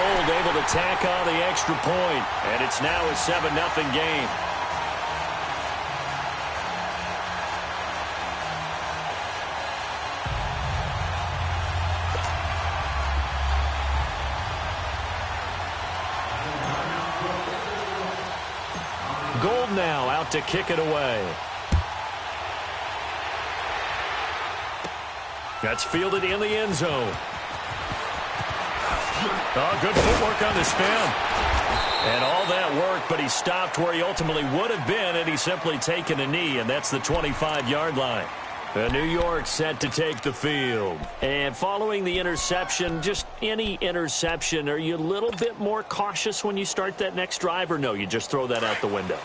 Gould able to tack on the extra point, and it's now a 7-0 game. Gould now out to kick it away. That's fielded in the end zone. Oh, good footwork on the spin. And all that work, but he stopped where he ultimately would have been, and he's simply taken a knee, and that's the 25-yard line. The New York set to take the field. And following the interception, just any interception, are you a little bit more cautious when you start that next drive, or no, you just throw that out the window?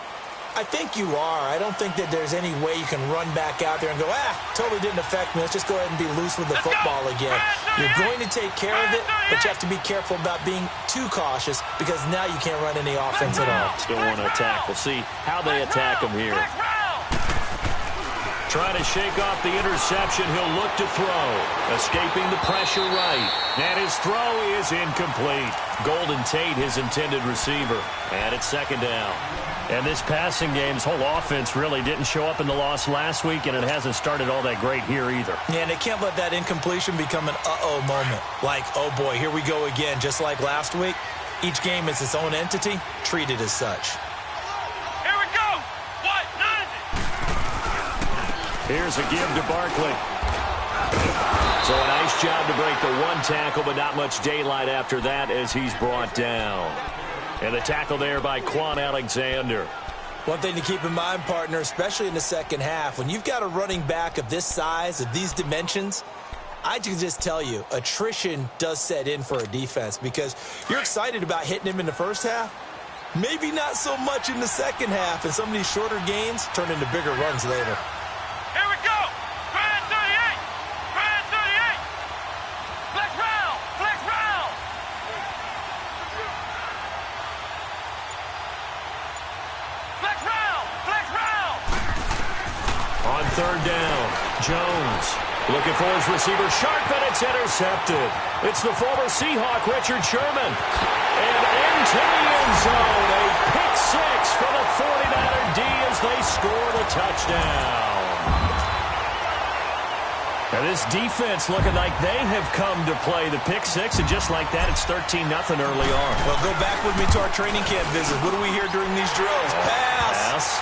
I think you are. I don't think that there's any way you can run back out there and go, totally didn't affect me. Let's just go ahead and be loose with the football again. You're going to take care of it, but you have to be careful about being too cautious because now you can't run any offense at all. Still want to attack. We'll see how they attack him here. Trying to shake off the interception. He'll look to throw. Escaping the pressure right. And his throw is incomplete. Golden Tate, his intended receiver. And it's second down. And this passing game's whole offense really didn't show up in the loss last week, and it hasn't started all that great here either. Yeah, and they can't let that incompletion become an uh-oh moment. Like, oh boy, here we go again. Just like last week, each game is its own entity, treated as such. Here we go! What? Here's a give to Barkley. So a nice job to break the one tackle, but not much daylight after that as he's brought down. And the tackle there by Quan Alexander. One thing to keep in mind, partner, especially in the second half, when you've got a running back of this size, of these dimensions, I can just tell you, attrition does set in for a defense because you're excited about hitting him in the first half. Maybe not so much in the second half, and some of these shorter gains turn into bigger runs later. Here we go! Grand 38! Grand 38! Flex round! Flex round! Flex round! Flex round! On third down, Jones looking for his receiver Sharp, and it's intercepted. It's the former Seahawk, Richard Sherman. And into the end zone, a pick six for the 49er D as they score the touchdown. Now this defense looking like they have come to play the pick six, and just like that, it's 13-0 early on. Well, go back with me to our training camp visit. What do we hear during these drills? Pass.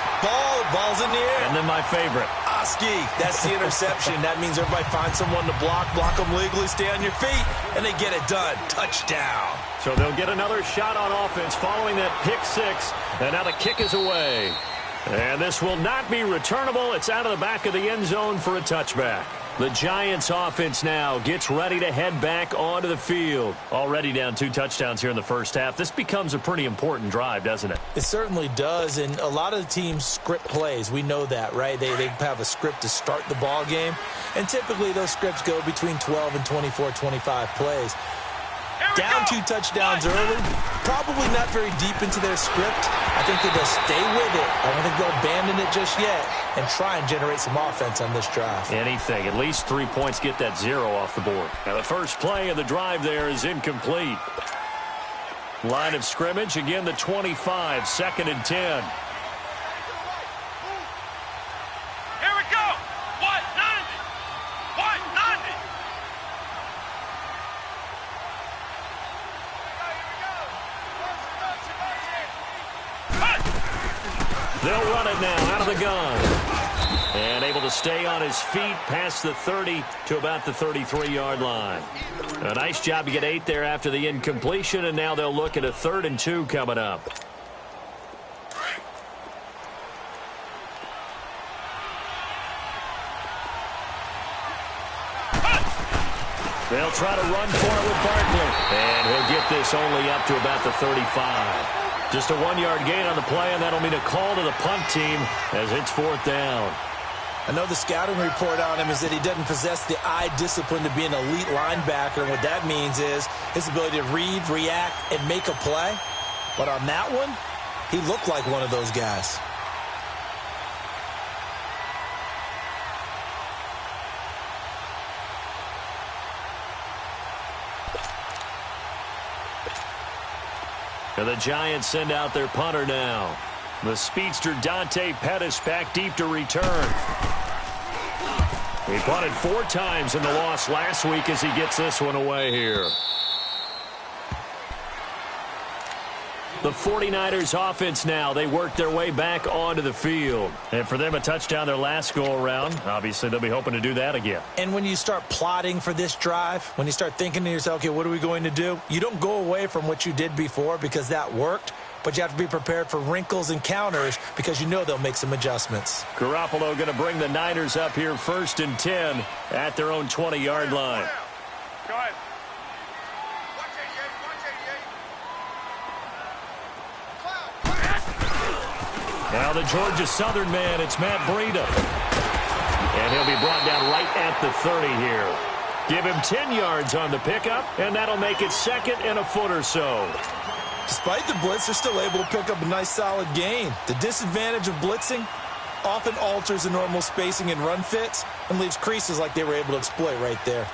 Ball's in the air. And then my favorite. Oski. That's the interception. That means everybody finds someone to block them legally, stay on your feet, and they get it done. Touchdown. So they'll get another shot on offense following that pick six, and now the kick is away. And this will not be returnable. It's out of the back of the end zone for a touchback. The Giants offense now gets ready to head back onto the field. Already down 2 touchdowns here in the first half. This becomes a pretty important drive, doesn't it? It certainly does, and a lot of the teams script plays. We know that, right? They have a script to start the ball game, and typically those scripts go between 12 and 24, 25 plays. Down 2 touchdowns early, probably not very deep into their script. I think that they'll stay with it. I don't think they'll abandon it just yet and try and generate some offense on this drive. Anything. At least 3 points, get that 0 off the board. Now the first play of the drive there is incomplete. Line of scrimmage, again the 25, 2nd and 10. Here we go! What? 90! What? 90! They'll run it now out of the gun. And able to stay on his feet past the 30 to about the 33-yard line. A nice job to get 8 there after the incompletion, and now they'll look at a 3rd and 2 coming up. They'll try to run for it with Barkley. And he'll get this only up to about the 35. Just a 1-yard gain on the play, and that'll mean a call to the punt team as it's 4th down. I know the scouting report on him is that he doesn't possess the eye discipline to be an elite linebacker. And what that means is his ability to read, react, and make a play. But on that one, he looked like one of those guys. And the Giants send out their punter now. The speedster Dante Pettis back deep to return. He punted 4 times in the loss last week as he gets this one away here. The 49ers offense now, they work their way back onto the field. And for them, a touchdown their last go-around. Obviously, they'll be hoping to do that again. And when you start plotting for this drive, when you start thinking to yourself, okay, what are we going to do? You don't go away from what you did before because that worked, but you have to be prepared for wrinkles and counters because you know they'll make some adjustments. Garoppolo going to bring the Niners up here 1st and 10 at their own 20-yard line. Go ahead. Now the Georgia Southern man, it's Matt Breida. And he'll be brought down right at the 30 here. Give him 10 yards on the pickup, and that'll make it 2nd and a foot or so. Despite the blitz, they're still able to pick up a nice solid gain. The disadvantage of blitzing often alters the normal spacing and run fits and leaves creases like they were able to exploit right there.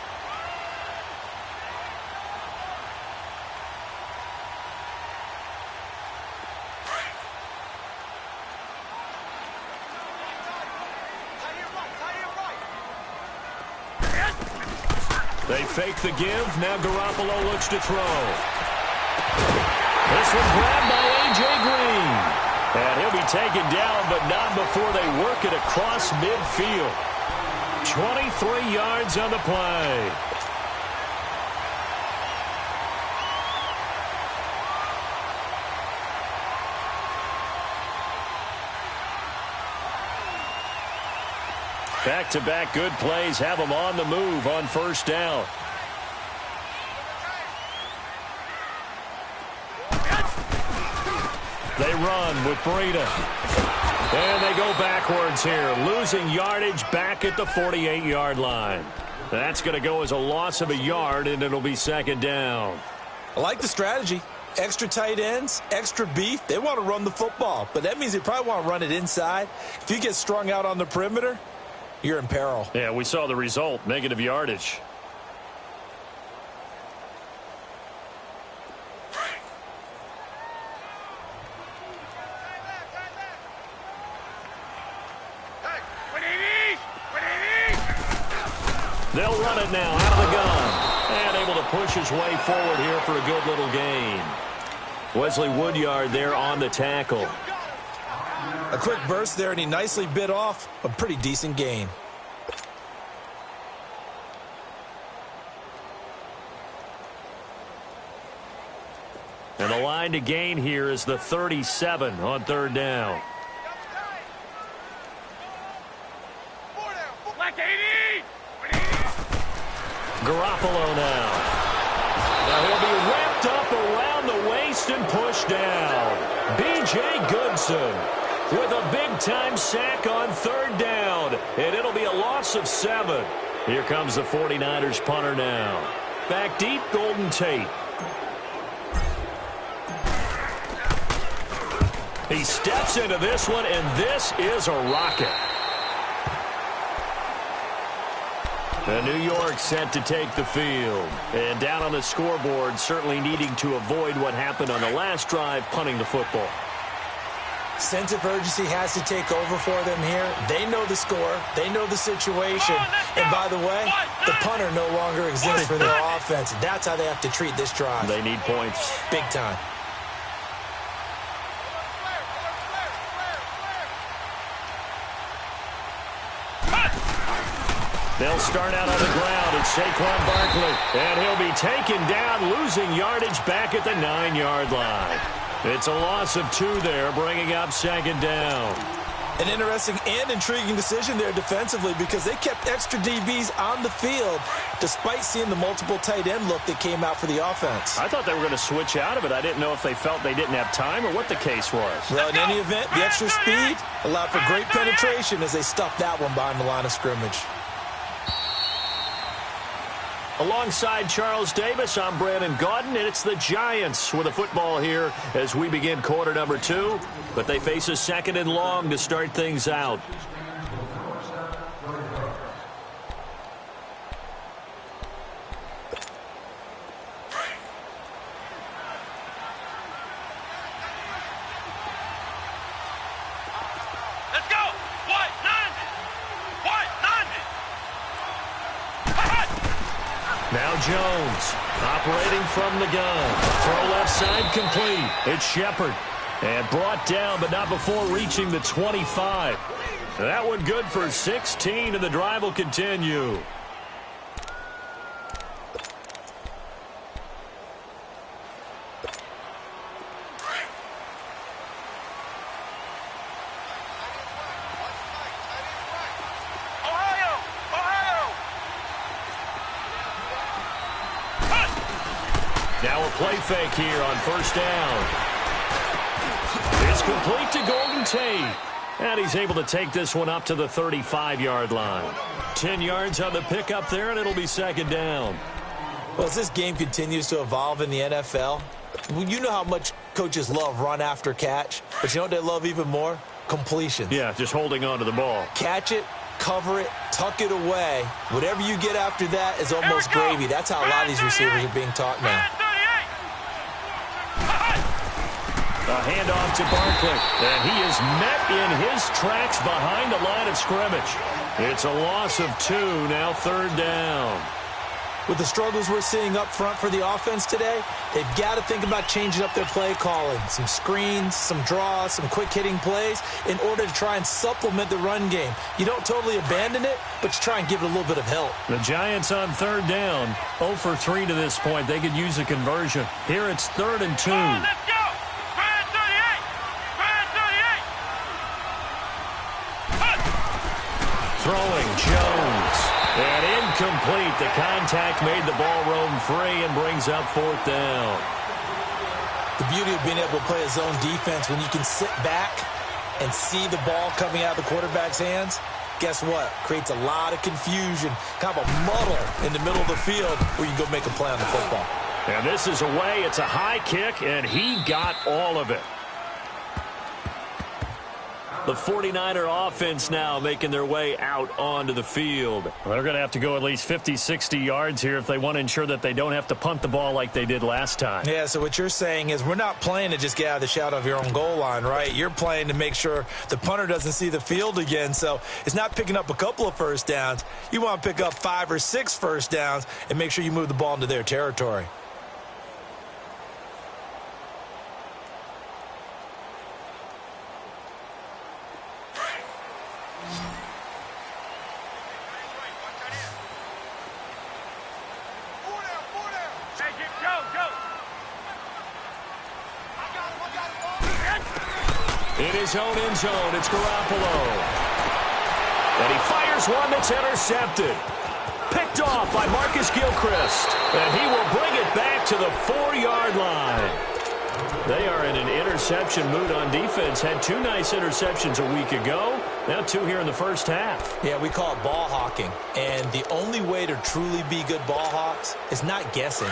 They fake the give. Now Garoppolo looks to throw. This one grabbed by A.J. Green. And he'll be taken down, but not before they work it across midfield. 23 yards on the play. Back-to-back good plays have them on the move on 1st down. They run with Breida. And they go backwards here, losing yardage back at the 48-yard line. That's going to go as a loss of a yard, and it'll be 2nd down. I like the strategy. Extra tight ends, extra beef. They want to run the football, but that means they probably want to run it inside. If you get strung out on the perimeter, you're in peril. Yeah, we saw the result, negative yardage. They'll run it now out of the gun. And able to push his way forward here for a good little gain. Wesley Woodyard there on the tackle. A quick burst there, and he nicely bit off a pretty decent gain. And the line to gain here is the 37 on 3rd down. Garoppolo now. Now he'll be wrapped up around the waist and pushed down. B.J. Goodson with a big-time sack on 3rd down. And it'll be a loss of 7. Here comes the 49ers punter now. Back deep, Golden Tate. He steps into this one, and this is a rocket. And New York set to take the field. And down on the scoreboard, certainly needing to avoid what happened on the last drive, punting the football. Sense of urgency has to take over for them here. They know the score. They know the situation. And by the way, the punter no longer exists for their offense. That's how they have to treat this drive. They need points. Big time. They'll start out on the ground. It's Saquon Barkley. And he'll be taken down, losing yardage back at the 9-yard line. It's a loss of 2 there, bringing up 2nd down. An interesting and intriguing decision there defensively because they kept extra DBs on the field despite seeing the multiple tight end look that came out for the offense. I thought they were going to switch out of it. I didn't know if they felt they didn't have time or what the case was. Well, in any event, the extra speed allowed for great penetration as they stuffed that one behind the line of scrimmage. Alongside Charles Davis, I'm Brandon Gaudin, and it's the Giants with a football here as we begin quarter number 2. But they face a 2nd and long to start things out. Now Jones operating from the gun. Throw left side complete. It's Shepard. And brought down, but not before reaching the 25. That one good for 16, and the drive will continue. Now a play fake here on first down. It's complete to Golden Tate. And he's able to take this one up to the 35-yard line. 10 yards on the pickup there, and it'll be second down. Well, as this game continues to evolve in the NFL, you know how much coaches love run after catch, but you know what they love even more? Completion. Yeah, just holding on to the ball. Catch it, cover it, tuck it away. Whatever you get after that is almost gravy. That's how a lot of these receivers are being taught now. A handoff to Barkley, and he is met in his tracks behind the line of scrimmage. It's a loss of 2, now third down. With the struggles we're seeing up front for the offense today, they've got to think about changing up their play calling. Some screens, some draws, some quick-hitting plays in order to try and supplement the run game. You don't totally abandon it, but you try and give it a little bit of help. The Giants on third down, 0 for 3 to this point. They could use a conversion. Here it's 3rd and 2. Let's go! Brand 38! Brand 38! Throwing Jones. And incomplete. The contact made the ball roam free and brings up 4th down. The beauty of being able to play a zone defense when you can sit back and see the ball coming out of the quarterback's hands, guess what? Creates a lot of confusion, kind of a muddle in the middle of the field where you can go make a play on the football. And this is away. It's a high kick, and he got all of it. The 49er offense now making their way out onto the field. Well, they're going to have to go at least 50, 60 yards here if they want to ensure that they don't have to punt the ball like they did last time. Yeah, so what you're saying is we're not playing to just get out of the shadow of your own goal line, right? You're playing to make sure the punter doesn't see the field again. So it's not picking up a couple of first downs. You want to pick up 5 or 6 first downs and make sure you move the ball into their territory. In his own end zone, it's Garoppolo. And he fires one that's intercepted. Picked off by Marcus Gilchrist. And he will bring it back to the 4-yard line. They are in an interception mood on defense. Had 2 nice interceptions a week ago. Now 2 here in the first half. Yeah, we call it ball hawking. And the only way to truly be good ball hawks is not guessing.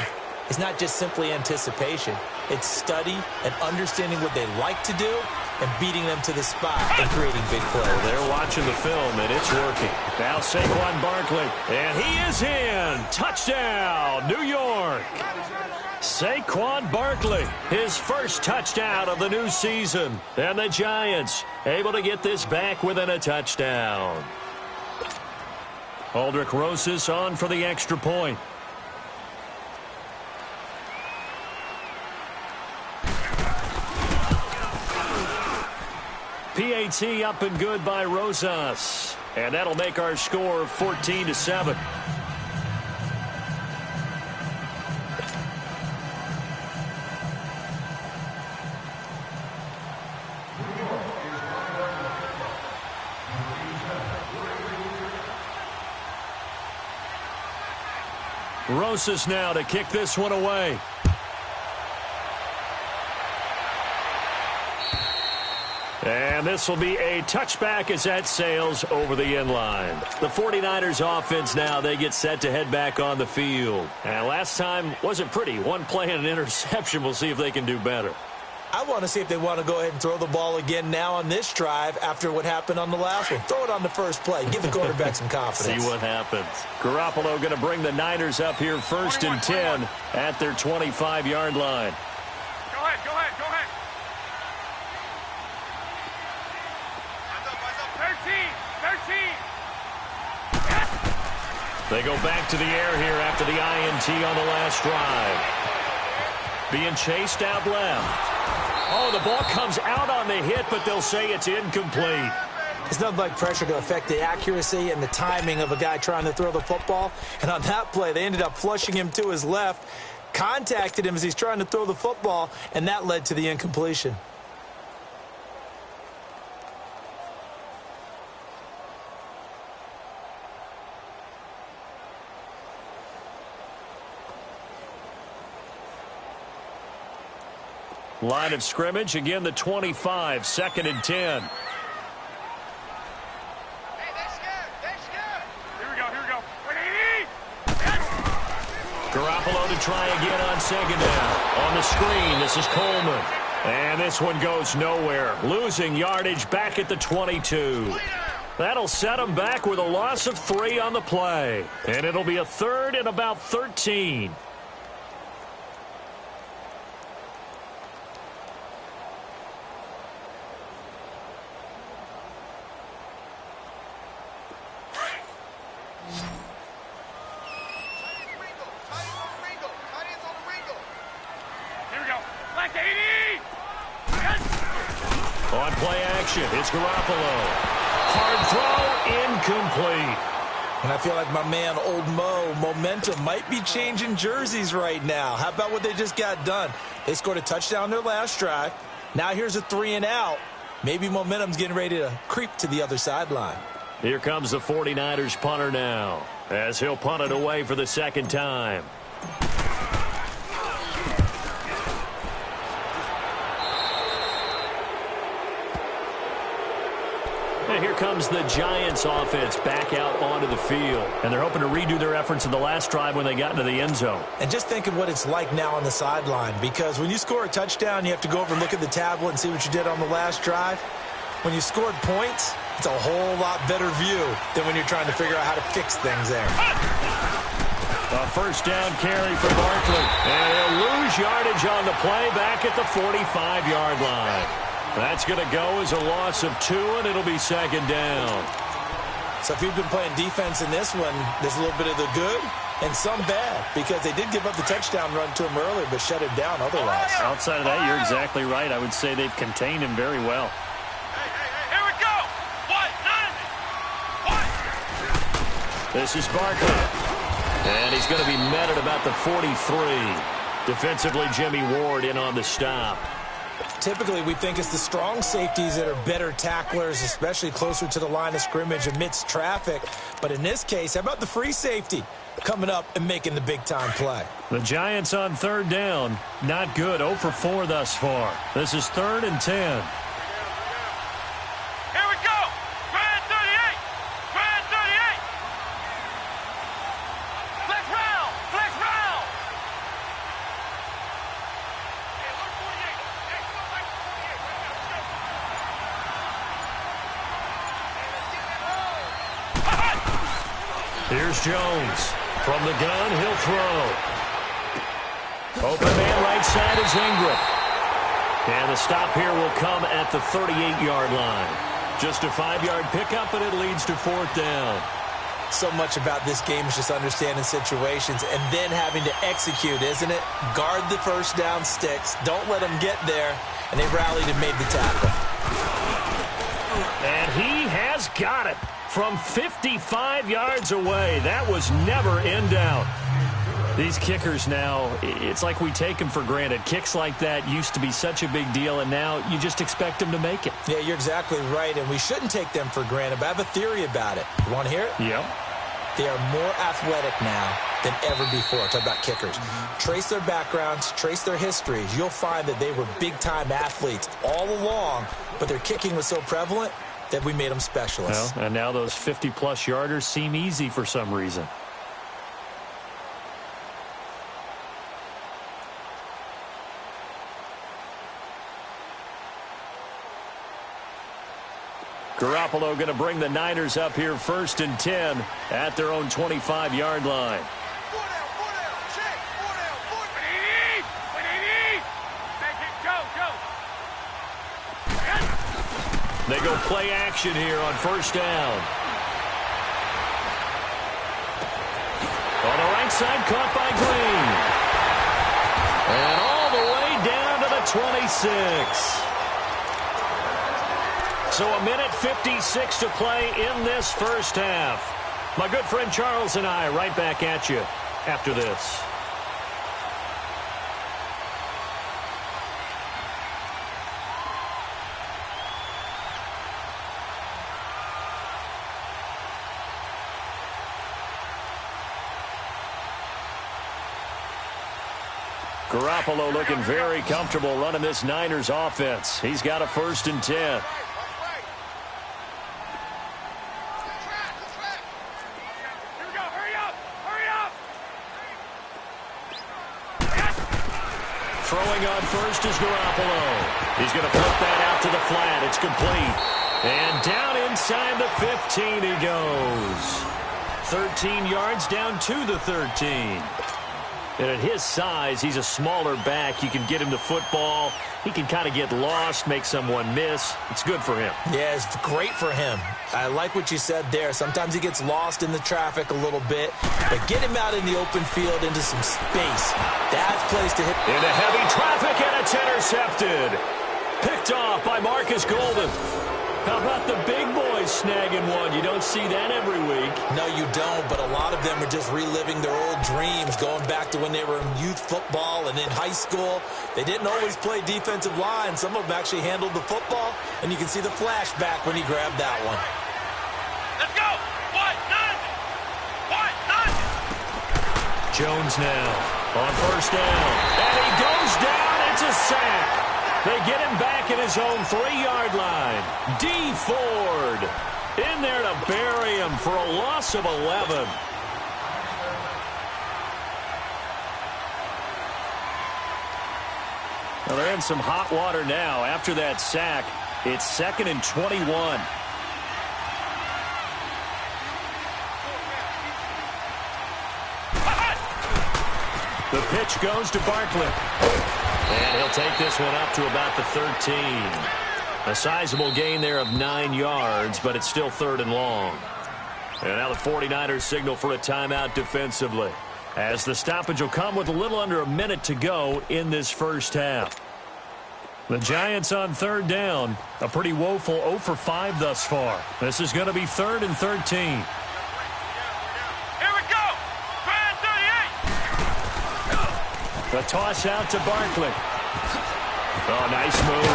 It's not just simply anticipation. It's study and understanding what they like to do and beating them to the spot and creating big plays. Well, they're watching the film, and it's working. Now Saquon Barkley, and he is in. Touchdown, New York. Saquon Barkley, his first touchdown of the new season. And the Giants able to get this back within a touchdown. Aldrick Rosas on for the extra point. PAT up and good by Rosas. And that'll make our score 14-7. Rosas now to kick this one away. And this will be a touchback as that sails over the end line. The 49ers offense now, they get set to head back on the field. And last time wasn't pretty. 1 play and an interception. We'll see if they can do better. I want to see if they want to go ahead and throw the ball again now on this drive after what happened on the last one. Throw it on the first play. Give the quarterback some confidence. See what happens. Garoppolo going to bring the Niners up here 1st and 10 at their 25-yard line. Go ahead, go ahead, go ahead. 13. The They go back to the air here after the INT on the last drive. Being chased out left. Oh, the ball comes out on the hit, but they'll say it's incomplete. It's nothing like pressure to affect the accuracy and the timing of a guy trying to throw the football. And on that play, they ended up flushing him to his left, contacted him as he's trying to throw the football, and that led to the incompletion. Line of scrimmage, again the 25, 2nd and 10. Garoppolo to try again on 2nd down. On the screen, this is Coleman. And this one goes nowhere. Losing yardage back at the 22. That'll set them back with a loss of 3 on the play. And it'll be a 3rd and about 13. On play action, it's Garoppolo. Hard throw, incomplete. And I feel like my man, Old Mo, momentum might be changing jerseys right now. How about what they just got done? They scored a touchdown their last drive. Now here's a 3 and out. Maybe momentum's getting ready to creep to the other sideline. Here comes the 49ers punter now, as he'll punt it away for the 2nd time. And here comes the Giants offense back out onto the field. And they're hoping to redo their efforts in the last drive when they got into the end zone. And just think of what it's like now on the sideline, because when you score a touchdown, you have to go over and look at the tablet and see what you did on the last drive. When you scored points, it's a whole lot better view than when you're trying to figure out how to fix things there. A 1st down carry for Barkley. And he'll lose yardage on the play back at the 45-yard line. That's going to go as a loss of 2, and it'll be 2nd down. So if you've been playing defense in this one, there's a little bit of the good and some bad, because they did give up the touchdown run to him earlier, but shut it down otherwise. Outside of that, you're exactly right. I would say they've contained him very well. Here we go. What? This is Barkley. And he's going to be met at about the 43. Defensively, Jimmy Ward in on the stop. Typically, we think it's the strong safeties that are better tacklers, especially closer to the line of scrimmage amidst traffic. But in this case, how about the free safety coming up and making the big-time play? The Giants on 3rd down. Not good. 0 for 4 thus far. This is 3rd and 10. Here we go. Grand 38. Grand 38. Flex round. Flex round. Here's Jones. From the gun, he'll throw. Open man right side is Ingram. And the stop here will come at the 38-yard line. Just a 5-yard pickup, and it leads to 4th down. So much about this game is just understanding situations and then having to execute, isn't it? Guard the 1st down sticks. Don't let them get there. And they rallied and made the tackle. And he has got it from 55 yards away. That was never in doubt. These kickers now, it's like we take them for granted. Kicks like that used to be such a big deal, and now you just expect them to make it. Yeah, you're exactly right, and we shouldn't take them for granted, but I have a theory about it. You want to hear it? Yep. They are more athletic now than ever before. Talk about kickers. Trace their backgrounds, trace their histories. You'll find that they were big-time athletes all along, but their kicking was so prevalent that we made them specialists. Well, and now those 50-plus yarders seem easy for some reason. Garoppolo going to bring the Niners up here 1st and 10 at their own 25-yard line. They go play action here on 1st down. right side, caught by Green. And all the way down to the 26. So a minute 56 to play in this first half. My good friend Charles and I right back at you after this. Garoppolo looking very comfortable running this Niners offense. He's got a 1st and 10. Here we go. Hurry up. Hurry up. Throwing on first is Garoppolo. He's going to flip that out to the flat. It's complete. And down inside the 15 he goes. 13 yards down to the 13. And at his size, he's a smaller back. You can get him the football. He can kind of get lost, make someone miss. It's good for him. Yeah, it's great for him. I like what you said there. Sometimes he gets lost in the traffic a little bit. But get him out in the open field into some space. That's place to hit. Into heavy traffic, and it's intercepted. Picked off by Marcus Golden. How about the big boys snagging one? You don't see that every week. No, you don't, but a lot of them are just reliving their old dreams, going back to when they were in youth football and in high school. They didn't always play defensive line. Some of them actually handled the football, and you can see the flashback when he grabbed that one. Let's go. What? None. What? None. Jones now on 1st down. And he goes down. It's a sack. They get him back at his own 3-yard line. Dee Ford in there to bury him for a loss of 11. Well, they're in some hot water now. After that sack, it's 2nd and 21. The pitch goes to Barkley. And he'll take this one up to about the 13. A sizable gain there of 9 yards, but it's still 3rd and long. And now the 49ers signal for a timeout defensively, as the stoppage will come with a little under a minute to go in this first half. The Giants on 3rd down. A pretty woeful 0 for 5 thus far. This is going to be 3rd and 13. Here we go. Grand 38. The toss out to Barkley. Oh, nice move.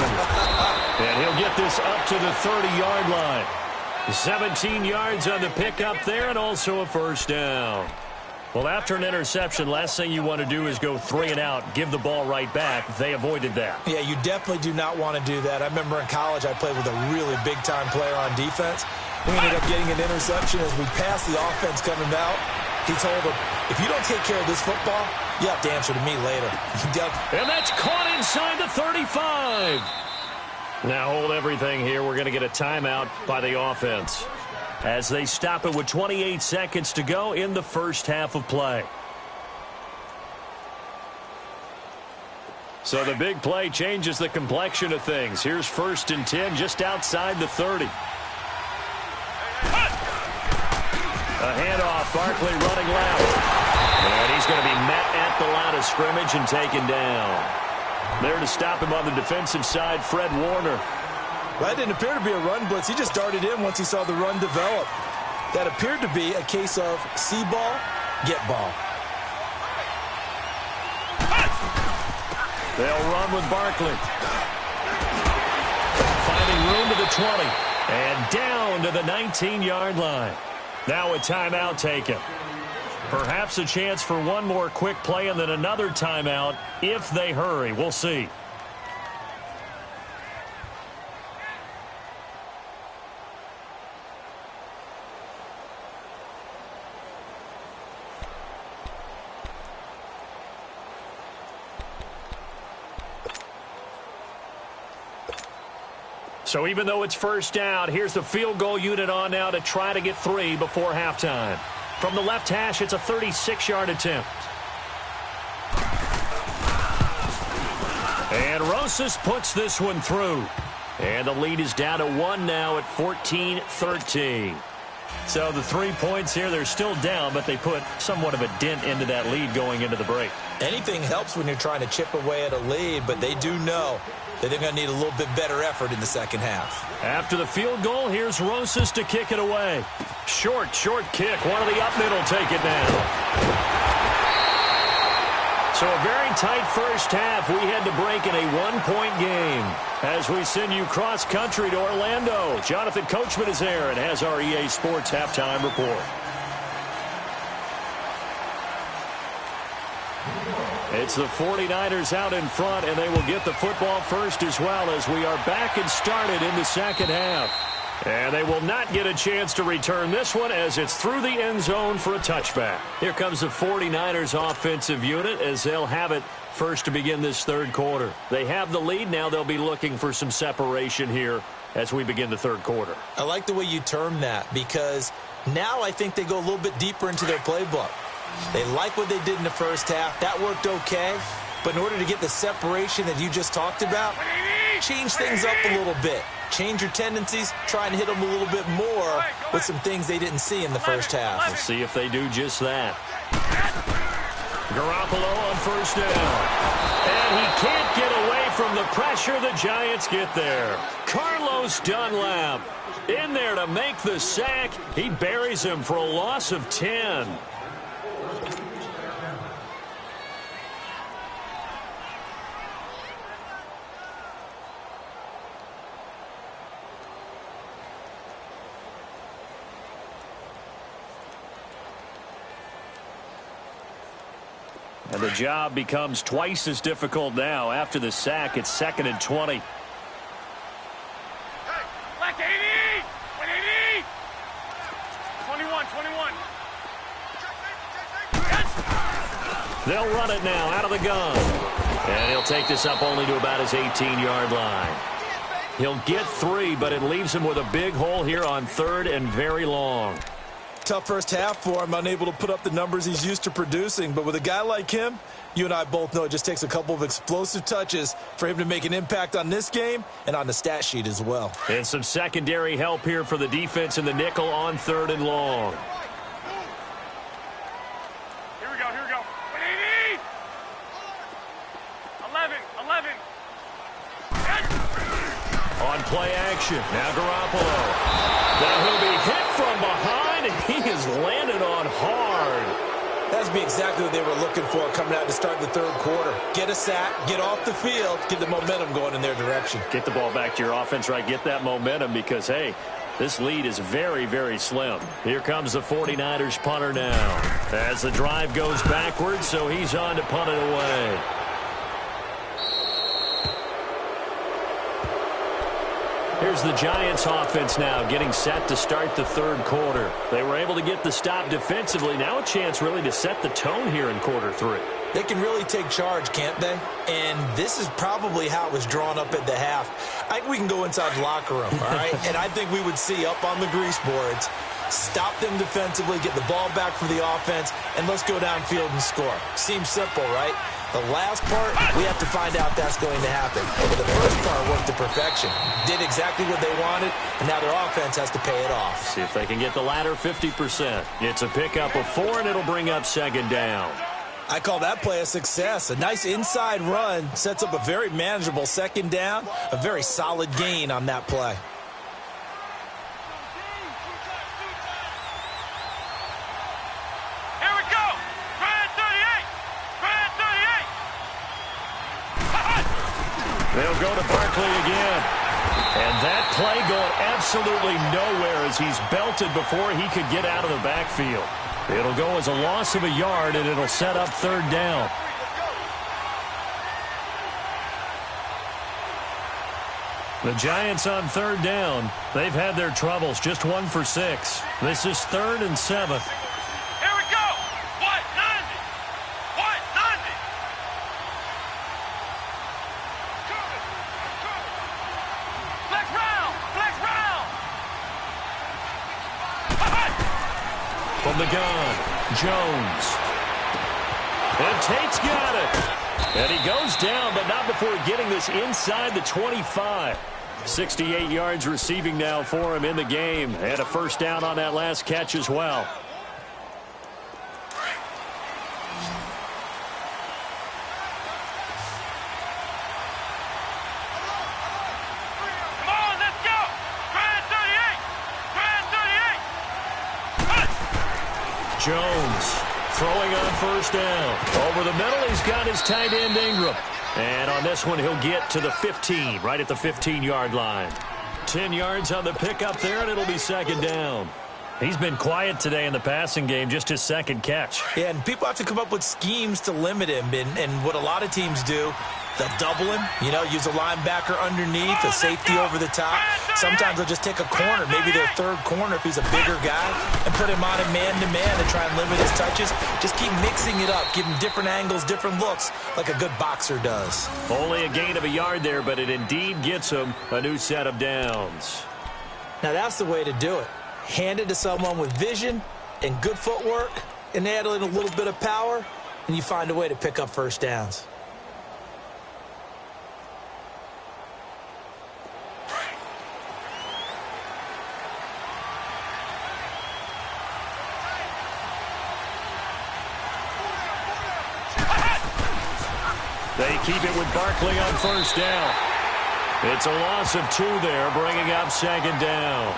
And he'll get this up to the 30-yard line. 17 yards on the pickup there, and also a 1st down. Well, after an interception, last thing you want to do is go 3 and out, give the ball right back. They avoided that. Yeah, you definitely do not want to do that. I remember in college I played with a really big-time player on defense. We ended up getting an interception as we passed the offense coming out. He told him, if you don't take care of this football, you have to answer to me later. And that's caught inside the 35. Now hold everything here. We're going to get a timeout by the offense as they stop it with 28 seconds to go in the first half of play. So the big play changes the complexion of things. Here's 1st and 10 just outside the 30. A handoff, Barkley running left. And he's going to be met at the line of scrimmage and taken down. There to stop him on the defensive side, Fred Warner. Well, that didn't appear to be a run blitz. He just darted in once he saw the run develop. That appeared to be a case of see ball, get ball. They'll run with Barkley. Finding room to the 20. And down to the 19-yard line. Now a timeout taken. Perhaps a chance for one more quick play and then another timeout if they hurry. We'll see. So even though it's 1st down, here's the field goal unit on now to try to get 3 before halftime. From the left hash, it's a 36-yard attempt. And Rosas puts this one through. And the lead is down to 1 now at 14-13. So the 3 points here, they're still down, but they put somewhat of a dent into that lead going into the break. Anything helps when you're trying to chip away at a lead, but they do know that they're going to need a little bit better effort in the second half. After the field goal, here's Rosas to kick it away. Short kick. One of the up mid will take it now. So a very tight first half. We had to break in a one-point game. As we send you cross-country to Orlando, Jonathan Coachman is there and has our EA Sports halftime report. It's the 49ers out in front, and they will get the football first as well as we are back and started in the second half. And they will not get a chance to return this one as it's through the end zone for a touchback. Here comes the 49ers offensive unit as they'll have it first to begin this third quarter. They have the lead. Now they'll be looking for some separation here as we begin the third quarter. I like the way you term that because now I think they go a little bit deeper into their playbook. They like what they did in the first half. That worked okay. But in order to get the separation that you just talked about, change things up a little bit. Change your tendencies, try and hit them a little bit more with some things they didn't see in the first half. We'll see if they do just that. Garoppolo on first down. And he can't get away from the pressure. The Giants get there. Carlos Dunlap in there to make the sack. He buries him for a loss of 10. And the job becomes twice as difficult now. After the sack, it's 2nd and 20. Hey, black 80! 180! 21. Yes! They'll run it now out of the gun. And he'll take this up only to about his 18-yard line. He'll get 3, but it leaves him with a big hole here on 3rd and very long. Tough first half for him, unable to put up the numbers he's used to producing. But with a guy like him, you and I both know it just takes a couple of explosive touches for him to make an impact on this game and on the stat sheet as well. And some secondary help here for the defense in the nickel on 3rd and long. Here we go. 180! 11. Yes! On play action, now Garoppolo. Now he'll be hit from behind, and he is landed on hard. That's be exactly what they were looking for coming out to start the third quarter. Get a sack, get off the field, get the momentum going in their direction. Get the ball back to your offense, right? Get that momentum because, hey, this lead is very, very slim. Here comes the 49ers punter now. As the drive goes backwards, so he's on to punt it away. Here's the Giants offense now getting set to start the third quarter. They were able to get the stop defensively. Now a chance really to set the tone here in quarter 3. They can really take charge, can't they? And this is probably how it was drawn up at the half. I think we can go inside the locker room, all right? And I think we would see up on the grease boards, stop them defensively, get the ball back for the offense, and let's go downfield and score. Seems simple, right? The last part, we have to find out that's going to happen. But the first part worked to perfection. Did exactly what they wanted, and now their offense has to pay it off. See if they can get the latter 50%. It's a pickup of 4, and it'll bring up 2nd down. I call that play a success. A nice inside run sets up a very manageable 2nd down, a very solid gain on that play. Here we go! Brand 38! Brand 38! They'll go to Barkley again. And that play going absolutely nowhere as he's belted before he could get out of the backfield. It'll go as a loss of a yard, and it'll set up 3rd down. The Giants on 3rd down. They've had their troubles, just 1 for 6. This is 3rd and 7. Here we go! What? 90! What? 90! Flex round! Flex round! From the gun, Jones. And Tate's got it. And he goes down, but not before getting this inside the 25. 68 yards receiving now for him in the game. And a first down on that last catch as well. Come on, let's go. Grand 38. Jones throwing on first down. Over the middle, he's got his tight end Ingram. And on this one, he'll get to the 15, right at the 15-yard line. 10 yards on the pickup there, and it'll be second down. He's been quiet today in the passing game, just his second catch. Yeah, and people have to come up with schemes to limit him. And what a lot of teams do, they'll double him, use a linebacker underneath, a safety over the top. Sometimes they'll just take a corner, maybe their third corner if he's a bigger guy, and put him on a man-to-man to try and limit his touches. Just keep mixing it up, give him different angles, different looks, like a good boxer does. Only a gain of a yard there, but it indeed gets him a new set of downs. Now that's the way to do it. Hand it to someone with vision and good footwork, and add in a little bit of power, and you find a way to pick up first downs. They keep it with Barkley on first down. It's a loss of 2 there, bringing up second down.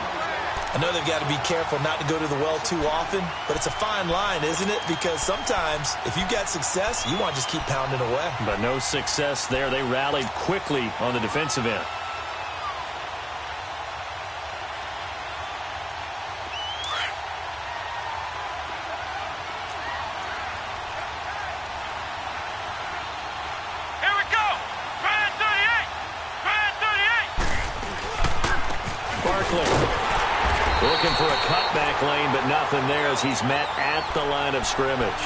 I know they've got to be careful not to go to the well too often, but it's a fine line, isn't it? Because sometimes, if you got success, you want to just keep pounding away. But no success there. They rallied quickly on the defensive end. Here we go. Grand 38. Grand 38. Barkley looking for a cutback lane, but nothing there as he's met at the line of scrimmage.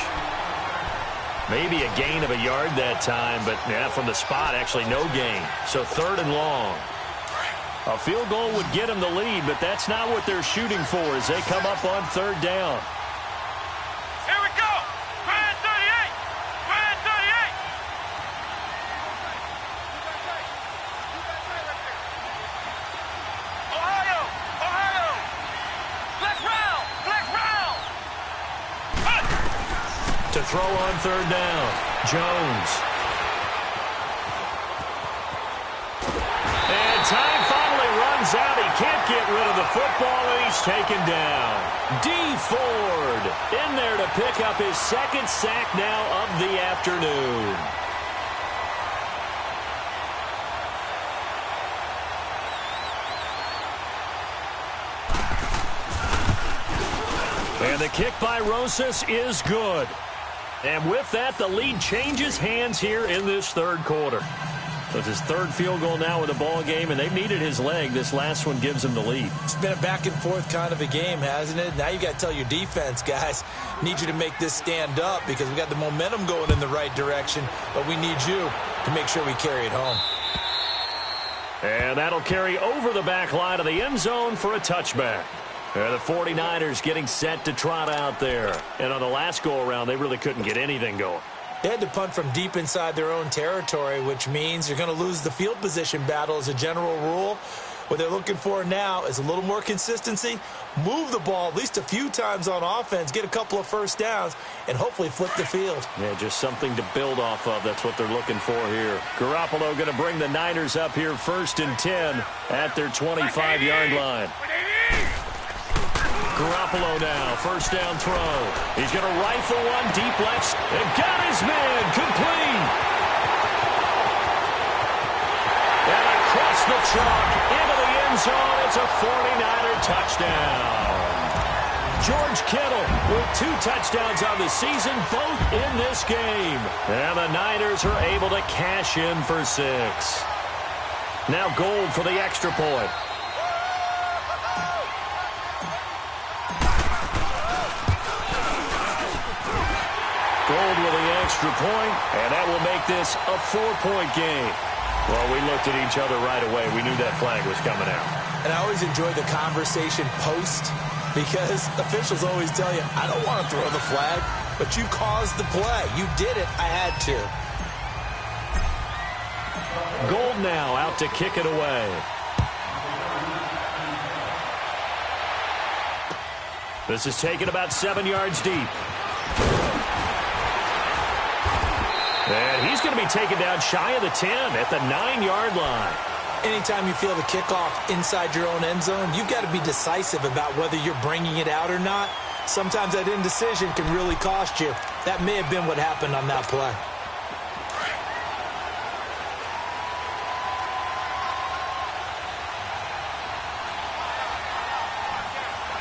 Maybe a gain of a yard that time, but from the spot, actually no gain. So third and long. A field goal would get him the lead, but that's not what they're shooting for as they come up on third down. Here we go. Grand 38. Grand 38. Ohio. Ohio. Black round. Black round. To throw on third down, Jones. And time finally runs out. He can't get rid of the football, and he's taken down. Dee Ford in there to pick up his second sack now of the afternoon. And the kick by Rosas is good. And with that, the lead changes hands here in this third quarter. So it's his third field goal now in the ball game, and they've needed his leg. This last one gives him the lead. It's been a back-and-forth kind of a game, hasn't it? Now you got to tell your defense, guys, need you to make this stand up because we got the momentum going in the right direction, but we need you to make sure we carry it home. And that'll carry over the back line of the end zone for a touchback. The 49ers getting set to trot out there. And on the last go-around, they really couldn't get anything going. They had to punt from deep inside their own territory, which means you're going to lose the field position battle as a general rule. What they're looking for now is a little more consistency, move the ball at least a few times on offense, get a couple of first downs, and hopefully flip the field. Yeah, just something to build off of. That's what they're looking for here. Garoppolo going to bring the Niners up here 1st and 10 at their 25-yard line. Garoppolo now, first down throw. He's going to rifle one deep left and got his man complete. And across the chalk into the end zone, it's a 49er touchdown. George Kittle with 2 touchdowns on the season, both in this game. And the Niners are able to cash in for 6. Now Gold for the extra point. Gold with the extra point, and that will make this a 4-point game. Well, we looked at each other right away. We knew that flag was coming out. And I always enjoy the conversation post because officials always tell you, I don't want to throw the flag, but you caused the play. You did it. I had to. Gold now out to kick it away. This is taken about 7 yards deep. And he's going to be taken down shy of the 10 at the 9-yard line. Anytime you feel the kickoff inside your own end zone, you've got to be decisive about whether you're bringing it out or not. Sometimes that indecision can really cost you. That may have been what happened on that play.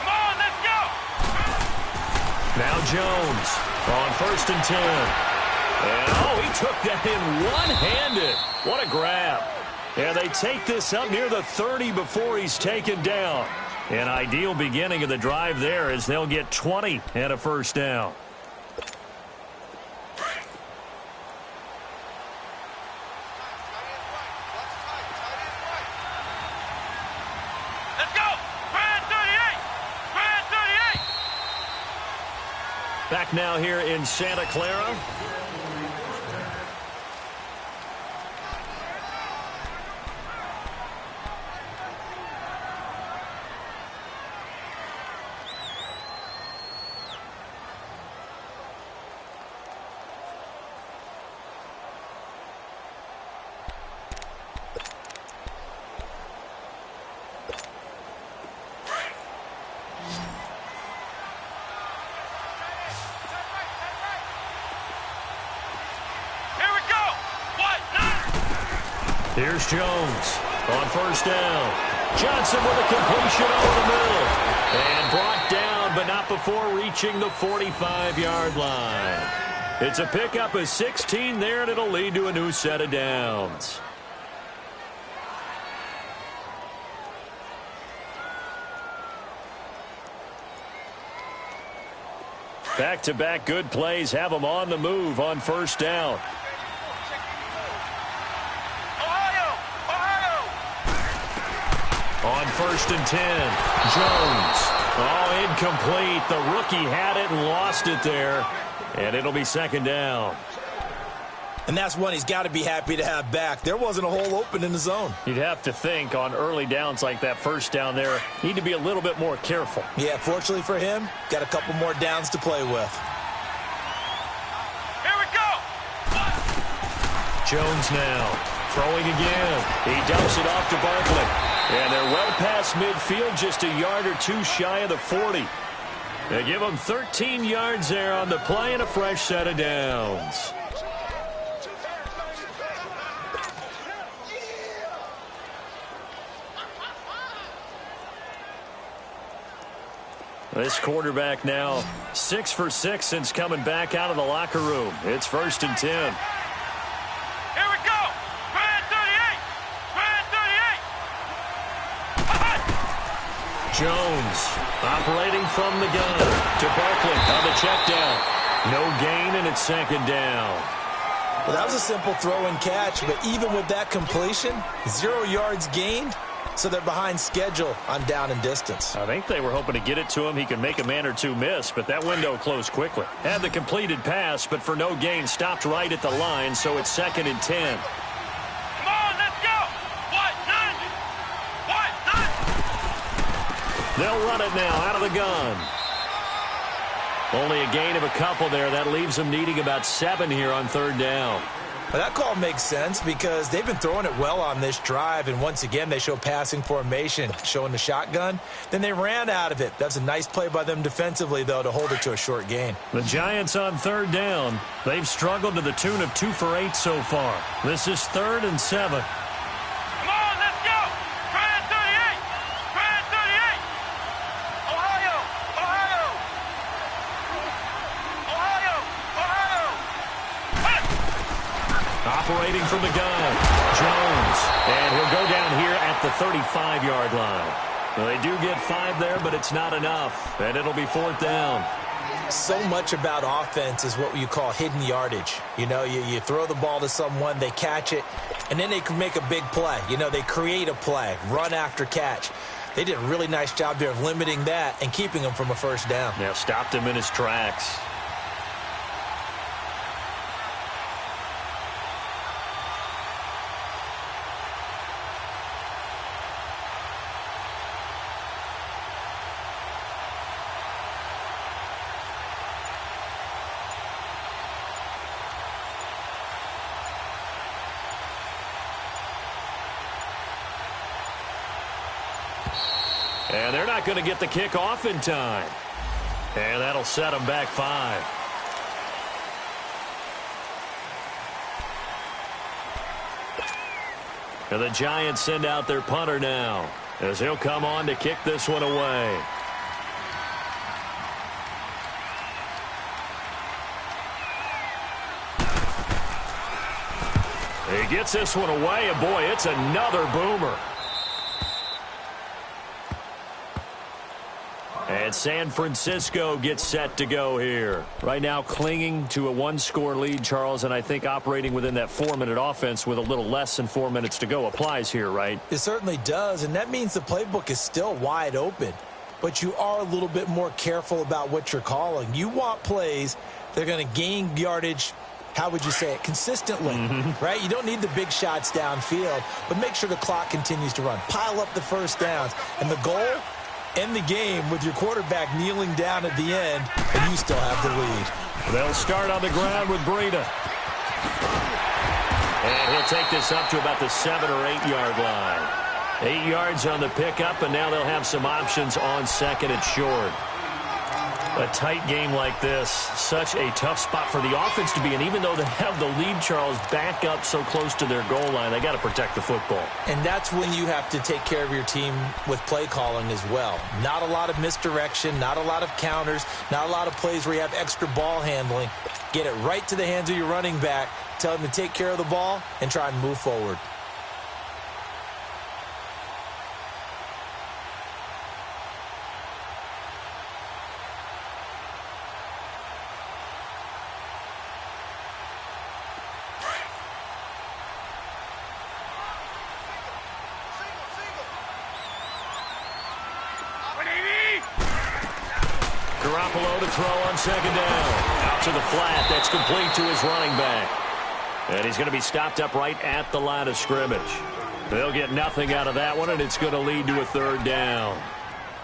Come on, let's go! Now Jones on 1st and 10. And, he took that in one-handed. What a grab. And they take this up near the 30 before he's taken down. An ideal beginning of the drive there as they'll get 20 and a first down. Let's go! Brand 38! Brand 38! Back now here in Santa Clara. Here's Jones on 1st down. Johnson with a completion over the middle. And brought down, but not before reaching the 45-yard line. It's a pickup of 16 there, and it'll lead to a new set of downs. Back-to-back good plays have them on the move on 1st down. On 1st and 10, Jones. Incomplete. The rookie had it and lost it there. And it'll be 2nd down. And that's one he's got to be happy to have back. There wasn't a hole open in the zone. You'd have to think on early downs like that 1st down there, need to be a little bit more careful. Yeah, fortunately for him, got a couple more downs to play with. Here we go! Jones now throwing again. He dumps it off to Barkley. And they're well past midfield, just a yard or two shy of the 40. They give them 13 yards there on the play and a fresh set of downs. This quarterback now 6 for 6 since coming back out of the locker room. It's 1st and 10. Here we go! Brand 38! Brand 38! Jones operating from the gun to Barkley on the check down. No gain, and it's 2nd down. Well, that was a simple throw and catch, but even with that completion, 0 yards gained, so they're behind schedule on down and distance. I think they were hoping to get it to him. He could make a man or two miss, but that window closed quickly. Had the completed pass, but for no gain, stopped right at the line, so it's 2nd and 10. Come on, let's go! What? None! What? None! They'll run it now out of the gun. Only a gain of a couple there. That leaves them needing about 7 here on 3rd down. Well, that call makes sense because they've been throwing it well on this drive, and once again they show passing formation, showing the shotgun. Then they ran out of it. That's a nice play by them defensively, though, to hold it to a short gain. The Giants on 3rd down. They've struggled to the tune of 2 for 8 so far. This is 3rd and 7. Come on, let's go! Brand 38! Brand 38! Ohio! Ohio! Ohio! Ohio! Hey! Operating from the gun, Jones. And he'll go down here at the 35-yard line. Well, they do get 5 there, but it's not enough. And it'll be 4th down. So much about offense is what you call hidden yardage. You know, you throw the ball to someone, they catch it, and then they can make a big play. You know, they create a play, run after catch. They did a really nice job there of limiting that and keeping him from a 1st down. Yeah, stopped him in his tracks. And they're not going to get the kick off in time. And that'll set them back 5. And the Giants send out their punter now, as he'll come on to kick this one away. He gets this one away, and boy, it's another boomer. And San Francisco gets set to go here. Right now clinging to a 1-score lead, Charles, and I think operating within that 4-minute offense with a little less than 4 minutes to go applies here, right? It certainly does, and that means the playbook is still wide open. But you are a little bit more careful about what you're calling. You want plays that are going to gain yardage, how would you say it, consistently, right? You don't need the big shots downfield, but make sure the clock continues to run. Pile up the first downs. And the goal, end the game with your quarterback kneeling down at the end, and you still have the lead. They'll start on the ground with Breida. And he'll take this up to about the 7 or 8 yard line. 8 yards on the pickup, and now they'll have some options on 2nd and short. A tight game like this, such a tough spot for the offense to be in. Even though they have the lead, Charles, back up so close to their goal line, they got to protect the football. And that's when you have to take care of your team with play calling as well. Not a lot of misdirection, not a lot of counters, not a lot of plays where you have extra ball handling. Get it right to the hands of your running back, tell him to take care of the ball, and try and move forward. Garoppolo to throw on 2nd down. Out to the flat. That's complete to his running back. And he's going to be stopped up right at the line of scrimmage. They'll get nothing out of that one, and it's going to lead to a 3rd down.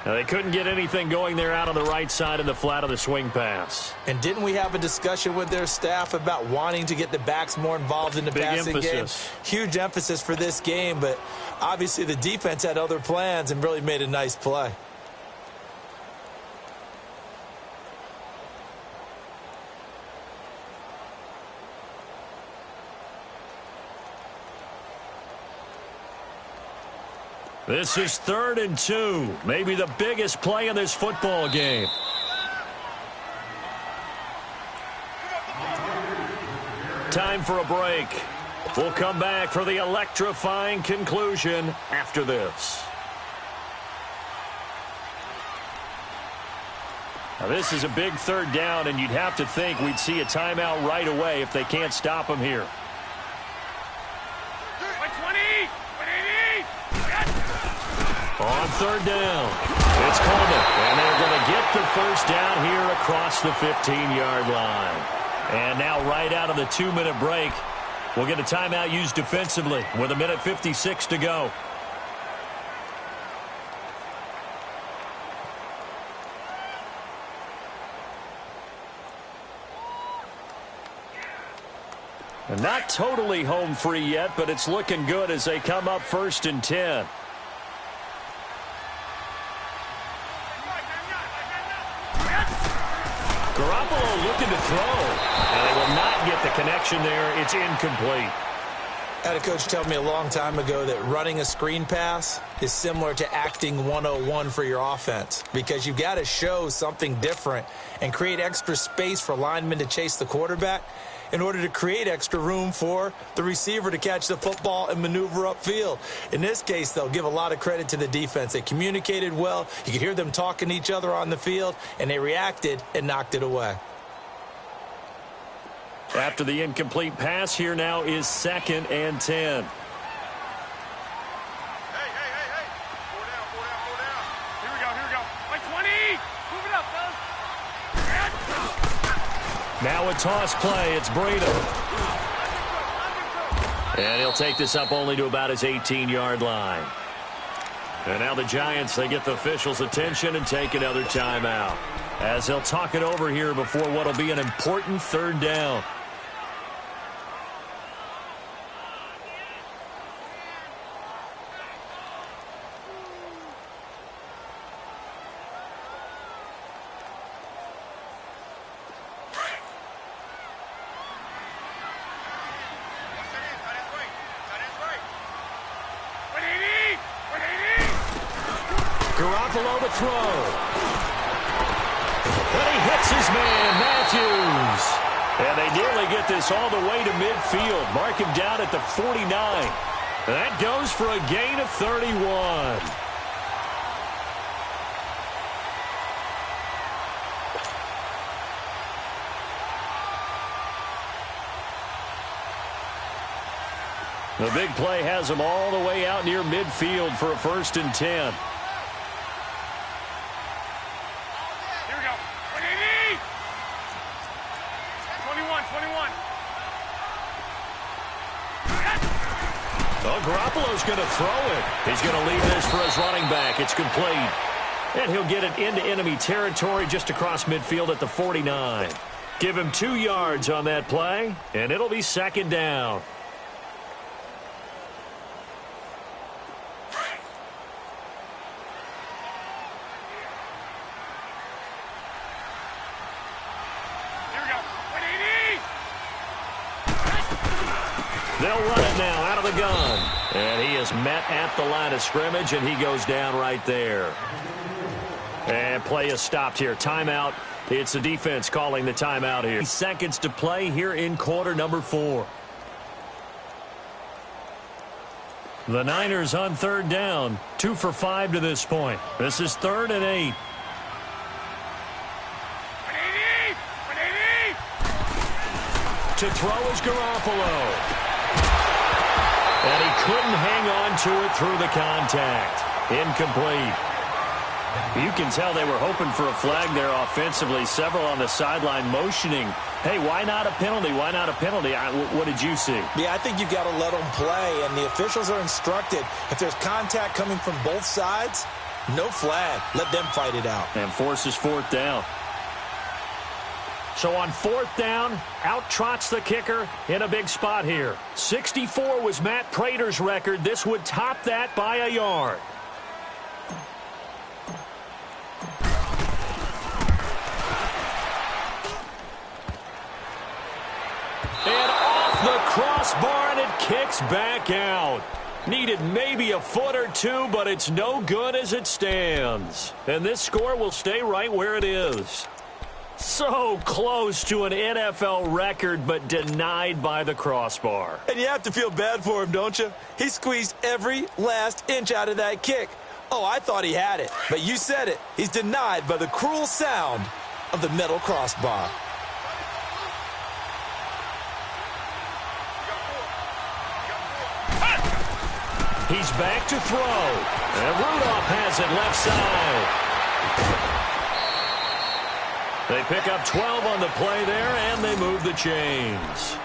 Now, they couldn't get anything going there out on the right side in the flat of the swing pass. And didn't we have a discussion with their staff about wanting to get the backs more involved in the passing game? Huge emphasis for this game, but obviously the defense had other plans and really made a nice play. This is 3rd and 2, maybe the biggest play in this football game. Time for a break. We'll come back for the electrifying conclusion after this. Now, this is a big 3rd down, and you'd have to think we'd see a timeout right away if they can't stop them here. On 3rd down, it's Coleman, and they're going to get the 1st down here across the 15-yard line. And now right out of the 2-minute break, we'll get a timeout used defensively with 1:56 to go. And not totally home free yet, but it's looking good as they come up 1st and 10. Garoppolo looking to throw, and they will not get the connection there. It's incomplete. I had a coach tell me a long time ago that running a screen pass is similar to acting 101 for your offense, because you've got to show something different and create extra space for linemen to chase the quarterback in order to create extra room for the receiver to catch the football and maneuver upfield. In this case, they'll give a lot of credit to the defense. They communicated well. You could hear them talking to each other on the field, and they reacted and knocked it away. After the incomplete pass, here now is 2nd and 10. Hey. Four down. Here we go. Like 20. Move it up, fellas. Now a toss play. It's Breida. And he'll take this up only to about his 18-yard line. And now the Giants, they get the officials' attention and take another timeout, as they'll talk it over here before what will be an important 3rd down. Garoppolo to throw. And he hits his man, Matthews. And they nearly get this all the way to midfield. Mark him down at the 49. That goes for a gain of 31. The big play has him all the way out near midfield for a 1st and 10. Here we go. 180! 21, 21. Oh, Garoppolo's going to throw it. He's going to leave this for his running back. It's complete. And he'll get it into enemy territory just across midfield at the 49. Give him 2 yards on that play, and it'll be 2nd down. They'll run it now out of the gun. And he is met at the line of scrimmage, and he goes down right there. And play is stopped here. Timeout. It's the defense calling the timeout here. Seconds to play here in quarter number 4. The Niners on 3rd down. 2 for 5 to this point. This is 3rd and 8. 180! 180! To throw is Garoppolo. And he couldn't hang on to it through the contact. Incomplete. You can tell they were hoping for a flag there offensively. Several on the sideline motioning. Hey, why not a penalty? Why not a penalty? What did you see? Yeah, I think you've got to let them play, and the officials are instructed. If there's contact coming from both sides, no flag. Let them fight it out. And forces 4th down. So on 4th down, out trots the kicker in a big spot here. 64 was Matt Prater's record. This would top that by a yard. And off the crossbar, and it kicks back out. Needed maybe a foot or 2, but it's no good as it stands. And this score will stay right where it is. So close to an NFL record, but denied by the crossbar. And you have to feel bad for him, don't you? He squeezed every last inch out of that kick. Oh, I thought he had it. But you said it. He's denied by the cruel sound of the metal crossbar. He's back to throw. And Rudolph has it left side. They pick up 12 on the play there, and they move the chains.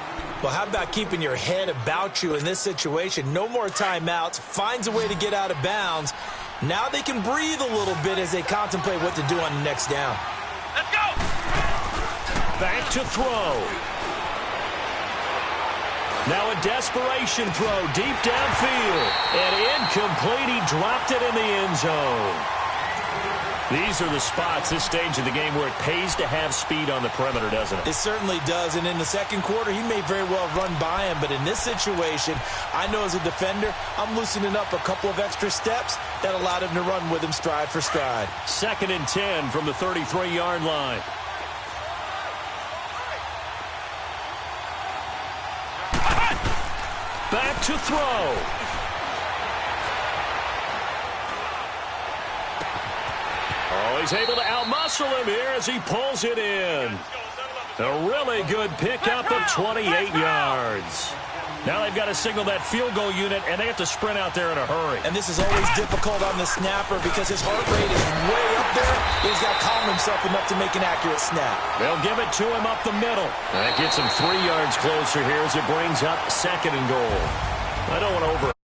Well, how about keeping your head about you in this situation? No more timeouts. Finds a way to get out of bounds. Now they can breathe a little bit as they contemplate what to do on the next down. Let's go! Back to throw. Now a desperation throw deep downfield. And incomplete. He dropped it in the end zone. These are the spots, this stage of the game, where it pays to have speed on the perimeter, doesn't it? It certainly does, and in the second quarter, he may very well run by him, but in this situation, I know as a defender, I'm loosening up a couple of extra steps that allowed him to run with him stride for stride. 2nd and 10 from the 33-yard line. Back to throw. Oh, he's able to outmuscle him here as he pulls it in. A really good pickup of 28 yards. Now they've got to signal that field goal unit, and they have to sprint out there in a hurry. And this is always difficult on the snapper because his heart rate is way up there. He's got to calm himself enough to make an accurate snap. They'll give it to him up the middle. That gets him 3 yards closer here as it brings up 2nd and goal. I don't want to over...